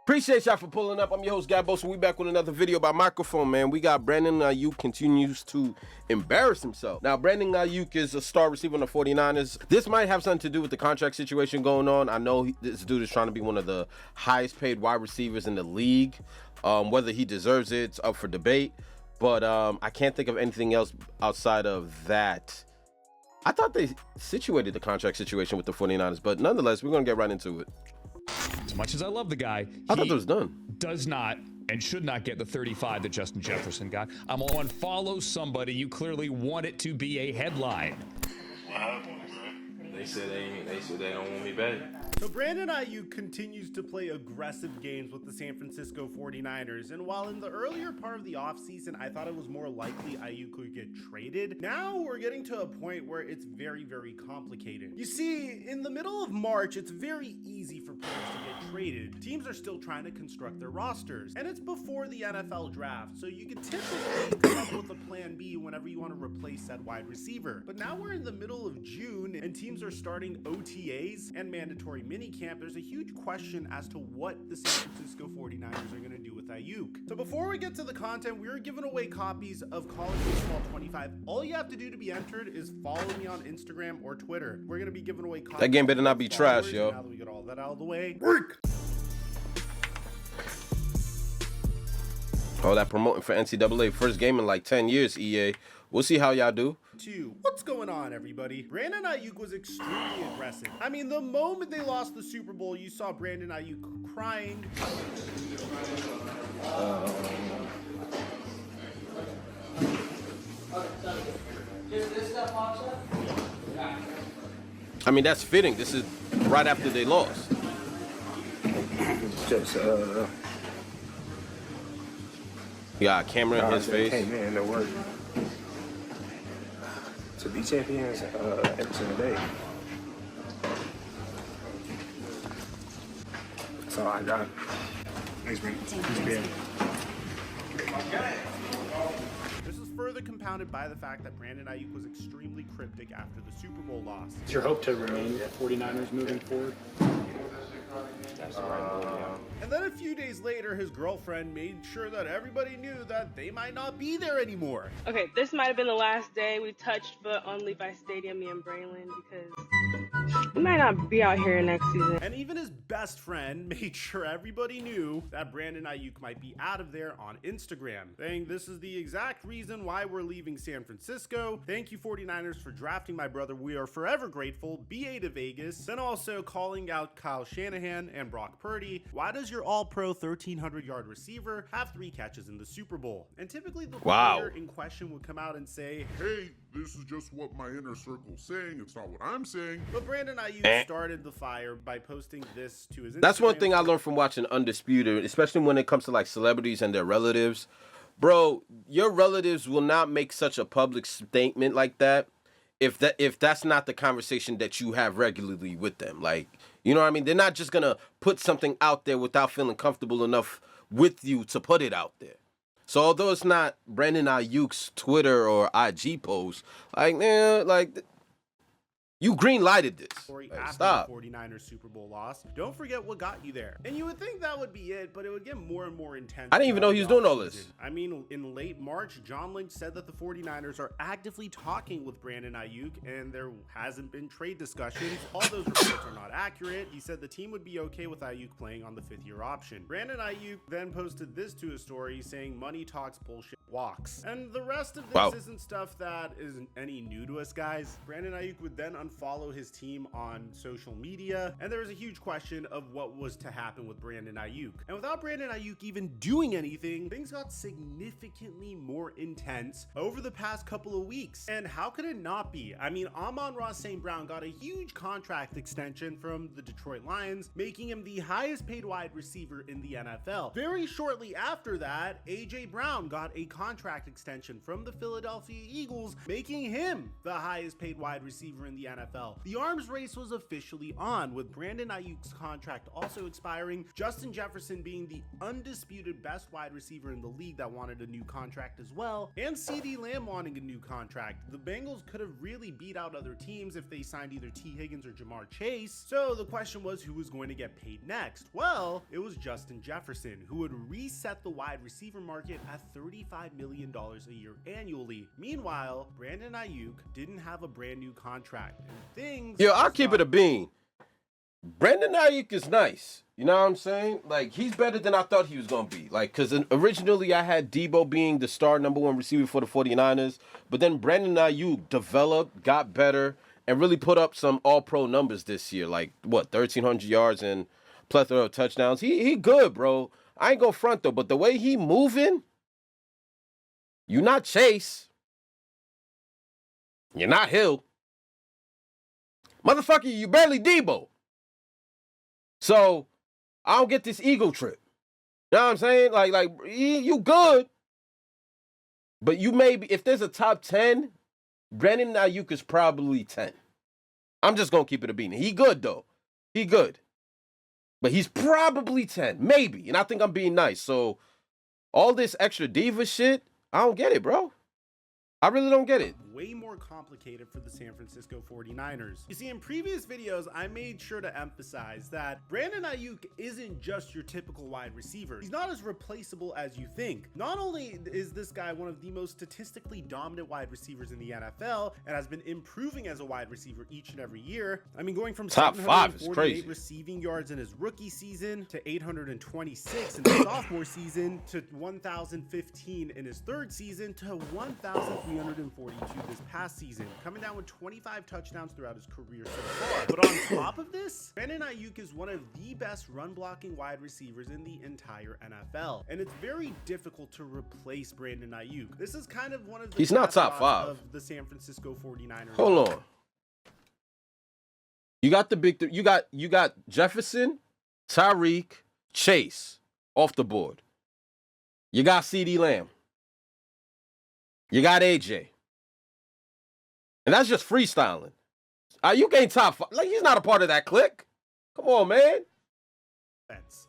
Appreciate y'all for pulling up. I'm your host, Gabbo, so we back with another video by microphone, man. We got Brandon Aiyuk continues to embarrass himself. Now, Brandon Aiyuk is a star receiver on the 49ers. This might have something to do with the contract situation going on. I know this dude is trying to be one of the highest paid wide receivers in the league. Whether he deserves it, it's up for debate. But I can't think of anything else outside of that. I thought they situated the contract situation with the 49ers, but nonetheless, we're going to get right into it. As much as I love the guy, I thought it was done. Does not and should not get the 35 that Justin Jefferson got. I'm on follow somebody. You clearly want it to be a headline. What happened, bro? They said they don't want me back. So Brandon Aiyuk continues to play aggressive games with the San Francisco 49ers, and while in the earlier part of the offseason I thought it was more likely Aiyuk could get traded, now we're getting to a point where it's very, very complicated. You see, in the middle of March, it's very easy for players to get traded. Teams are still trying to construct their rosters, and it's before the NFL draft, so you can typically come up with a plan B whenever you want to replace that wide receiver. But now we're in the middle of June, and teams are starting OTAs and mandatory minicamp. There's a huge question as to what the San Francisco 49ers are going to do with Aiyuk. So before we get to the content, we're giving away copies of College Baseball 25. All you have to do to be entered is follow me on Instagram or Twitter. We're going to be giving away copies. That game better not be trash, yo. Now that we get all that out of the way. Oh, that promoting for NCAA. First game in like 10 years, EA. We'll see how y'all do. What's going on, everybody? Brandon Aiyuk was extremely aggressive. I mean, the moment they lost the Super Bowl, you saw Brandon Aiyuk crying. I mean, that's fitting. This is right after they lost. Just He got a camera in his face. Came in to work to be champions every single day. That's all I got. Thanks, man. This is further compounded by the fact that Brandon Aiyuk was extremely cryptic after the Super Bowl loss. Is your hope to remain at 49ers moving forward? And then a few days later, his girlfriend made sure that everybody knew that they might not be there anymore. Okay, this might have been the last day we touched foot on Levi Stadium, me and Braylon, because we might not be out here next season. And even his best friend made sure everybody knew that Brandon Aiyuk might be out of there on Instagram, saying this is the exact reason why we're leaving San Francisco. Thank you 49ers for drafting my brother. We are forever grateful. BA to Vegas. Then also calling out Kyle Shanahan and Brock Purdy. Why does your all-pro 1,300-yard receiver have 3 catches in the Super Bowl? And typically the player in question would come out and say, hey, this is just what my inner circle's saying. It's not what I'm saying. But Brandon Aiyuk started the fire by posting this to his Instagram. That's one thing I learned from watching Undisputed, especially when it comes to like celebrities and their relatives. Bro, your relatives will not make such a public statement like that if that's not the conversation that you have regularly with them. Like, you know what I mean? They're not just gonna put something out there without feeling comfortable enough with you to put it out there. So although it's not Brandon Aiyuk's Twitter or IG post, you green-lighted this. Like, stop. After the 49ers Super Bowl loss. Don't forget what got you there. And you would think that would be it, but it would get more and more intense. I didn't even know he was doing all this. I mean, in late March, John Lynch said that the 49ers are actively talking with Brandon Aiyuk, and there hasn't been trade discussions. All those reports are not accurate. He said the team would be okay with Aiyuk playing on the 5th-year option. Brandon Aiyuk then posted this to his story saying, money talks, bullshit walks. And the rest of this isn't stuff that isn't any new to us, guys. Brandon Aiyuk would then unfollow his team on social media, and there was a huge question of what was to happen with Brandon Aiyuk. And without Brandon Aiyuk even doing anything, things got significantly more intense over the past couple of weeks. And how could it not be? I mean, Amon-Ra St. Brown got a huge contract extension from the Detroit Lions, making him the highest paid wide receiver in the NFL. Very shortly after that, AJ Brown got a contract extension from the Philadelphia Eagles, making him the highest paid wide receiver in the NFL. The arms race was officially on, with Brandon Aiyuk's contract also expiring, Justin Jefferson being the undisputed best wide receiver in the league that wanted a new contract as well, and CeeDee Lamb wanting a new contract. The Bengals could have really beat out other teams if they signed either T. Higgins or Jamar Chase, so the question was who was going to get paid next. Well, it was Justin Jefferson, who would reset the wide receiver market at $35 million a year annually. Meanwhile, Brandon Aiyuk didn't have a brand new contract, and things... Yo, I'll keep it a bean. Brandon Aiyuk is nice. You know what I'm saying? Like, he's better than I thought he was going to be. Like, because originally I had Debo being the star #1 receiver for the 49ers, but then Brandon Aiyuk developed, got better, and really put up some all-pro numbers this year. Like, what, 1,300 yards and plethora of touchdowns. He good, bro. I ain't gonna front, though, but the way he moving, you not Chase. You're not Hill. Motherfucker, you barely Debo. So, I don't get this ego trip. You know what I'm saying? Like you good. But you may be, if there's a top 10, Brandon Aiyuk is probably 10. I'm just going to keep it a bean. He good, though. He good. But he's probably 10. Maybe. And I think I'm being nice. So, all this extra diva shit, I don't get it, bro. I really don't get it. Way more complicated for the San Francisco 49ers. You see, in previous videos, I made sure to emphasize that Brandon Aiyuk isn't just your typical wide receiver. He's not as replaceable as you think. Not only is this guy one of the most statistically dominant wide receivers in the NFL and has been improving as a wide receiver each and every year. I mean, going from top 5 is crazy. Receiving yards in his rookie season to 826 in his sophomore season to 1,015 in his third season to 1,342 this past season, coming down with 25 touchdowns throughout his career so far. But on top of this, Brandon Aiyuk is one of the best run-blocking wide receivers in the entire NFL, and it's very difficult to replace Brandon Aiyuk. This is kind of one of the He's not top 5 of the San Francisco 49ers. Hold on. You got the big you got Jefferson, Tyreek, Chase off the board. You got CeeDee Lamb. You got AJ. And that's just freestyling. Aiyuk ain't top 5. Like, he's not a part of that clique. Come on, man.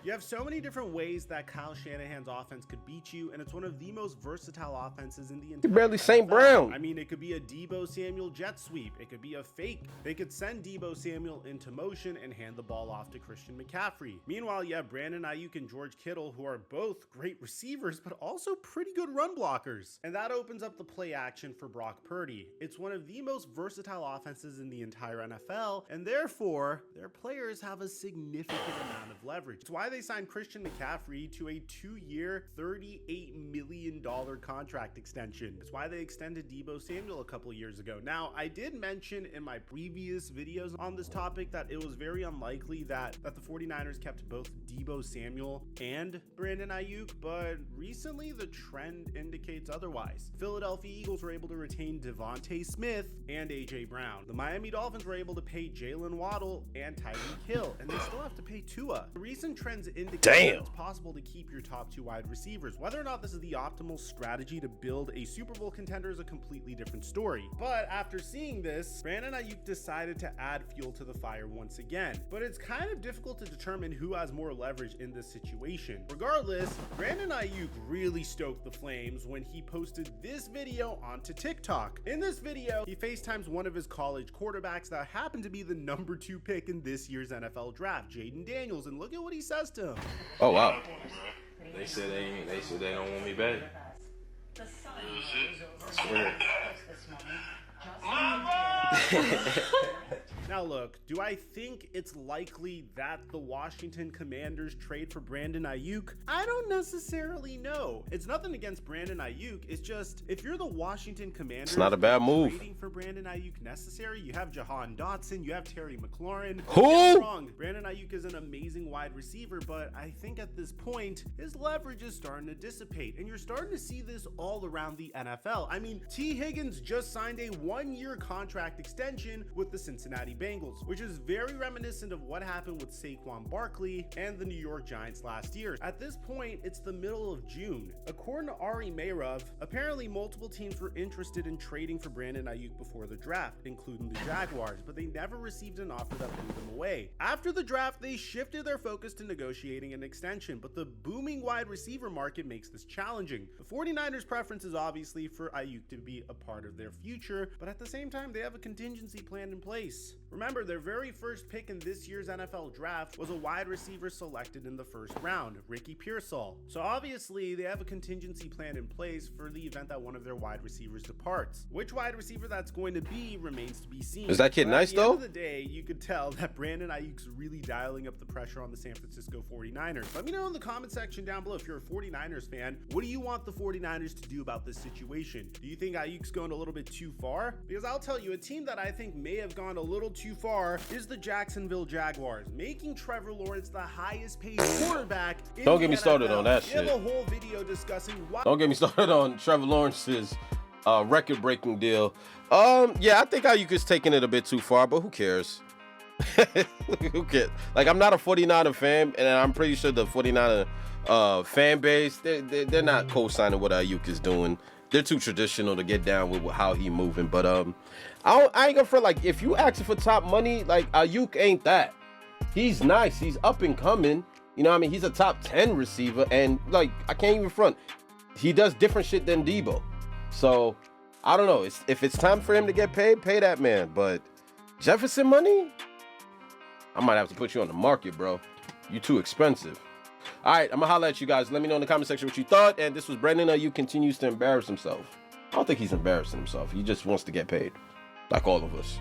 You have so many different ways that Kyle Shanahan's offense could beat you, and it's one of the most versatile offenses in the entire You barely NFL. St. Brown. I mean, it could be a Debo Samuel jet sweep. It could be a fake. They could send Debo Samuel into motion and hand the ball off to Christian McCaffrey. Meanwhile, you have Brandon Aiyuk and George Kittle, who are both great receivers, but also pretty good run blockers. And that opens up the play action for Brock Purdy. It's one of the most versatile offenses in the entire NFL, and therefore, their players have a significant amount of leverage. It's why they signed Christian McCaffrey to a 2-year, $38 million contract extension. It's why they extended Debo Samuel a couple years ago. Now, I did mention in my previous videos on this topic that it was very unlikely that the 49ers kept both Debo Samuel and Brandon Aiyuk, but recently the trend indicates otherwise. Philadelphia Eagles were able to retain Devontae Smith and AJ Brown. The Miami Dolphins were able to pay Jalen Waddle and Tyreek Hill, and they still have to pay Tua. The recent trends indicate that it's possible to keep your top 2 wide receivers. Whether or not this is the optimal strategy to build a Super Bowl contender is a completely different story. But after seeing this, Brandon Aiyuk decided to add fuel to the fire once again. But it's kind of difficult to determine who has more leverage in this situation. Regardless, Brandon Aiyuk really stoked the flames when he posted this video onto TikTok. In this video, he FaceTimes one of his college quarterbacks that happened to be the number 2 pick in this year's NFL draft, Jaden Daniels, and look at what he says to him. Oh, wow. They said they don't want me back. I swear. Now look, do I think it's likely that the Washington Commanders trade for Brandon Aiyuk? I don't necessarily know. It's nothing against Brandon Aiyuk. It's just, if you're the Washington Commanders, It's not a bad move. Trading for Brandon Aiyuk necessary? You have Jahan Dotson, you have Terry McLaurin. Who? Don't get me wrong, Brandon Aiyuk is an amazing wide receiver, but I think at this point, his leverage is starting to dissipate, and you're starting to see this all around the NFL. I mean, T. Higgins just signed a 1-year contract extension with the Cincinnati Bengals, which is very reminiscent of what happened with Saquon Barkley and the New York Giants last year. At this point, it's the middle of June. According to Ari Meirov, apparently multiple teams were interested in trading for Brandon Aiyuk before the draft, including the Jaguars, but they never received an offer that blew them away. After the draft, they shifted their focus to negotiating an extension, but the booming wide receiver market makes this challenging. The 49ers' preference is obviously for Aiyuk to be a part of their future, but at the same time, they have a contingency plan in place. Remember, their very first pick in this year's NFL draft was a wide receiver selected in the first round, Ricky Pearsall. So obviously, they have a contingency plan in place for the event that one of their wide receivers departs. Which wide receiver that's going to be remains to be seen. Is that kid nice though? At the end of the day, you could tell that Brandon Aiyuk's really dialing up the pressure on the San Francisco 49ers. Let me know in the comment section down below if you're a 49ers fan, what do you want the 49ers to do about this situation? Do you think Aiyuk's going a little bit too far? Because I'll tell you, a team that I think may have gone a little too far is the Jacksonville Jaguars, making Trevor Lawrence the highest paid quarterback in Don't get me the started NFL. on that We shit. have a whole video discussing why. Don't get me started on Trevor Lawrence's record-breaking deal. Yeah, I think Aiyuk is taking it a bit too far, but who cares? Who cares? Like, I'm not a 49er fan, and I'm pretty sure the 49er fan base, they're not co-signing what Aiyuk is doing. They're too traditional to get down with how he moving. But I ain't gonna front, like, if you asking for top money, like, Aiyuk ain't that. He's nice. He's up and coming. You know what I mean? He's a top 10 receiver, and, like, I can't even front. He does different shit than Debo. So, I don't know. If it's time for him to get paid, pay that man. But Jefferson money? I might have to put you on the market, bro. You too expensive. All right, I'm gonna holler at you guys. Let me know in the comment section what you thought. And this was Brandon Aiyuk continues to embarrass himself. I don't think he's embarrassing himself. He just wants to get paid, like all of us.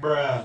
Bruh.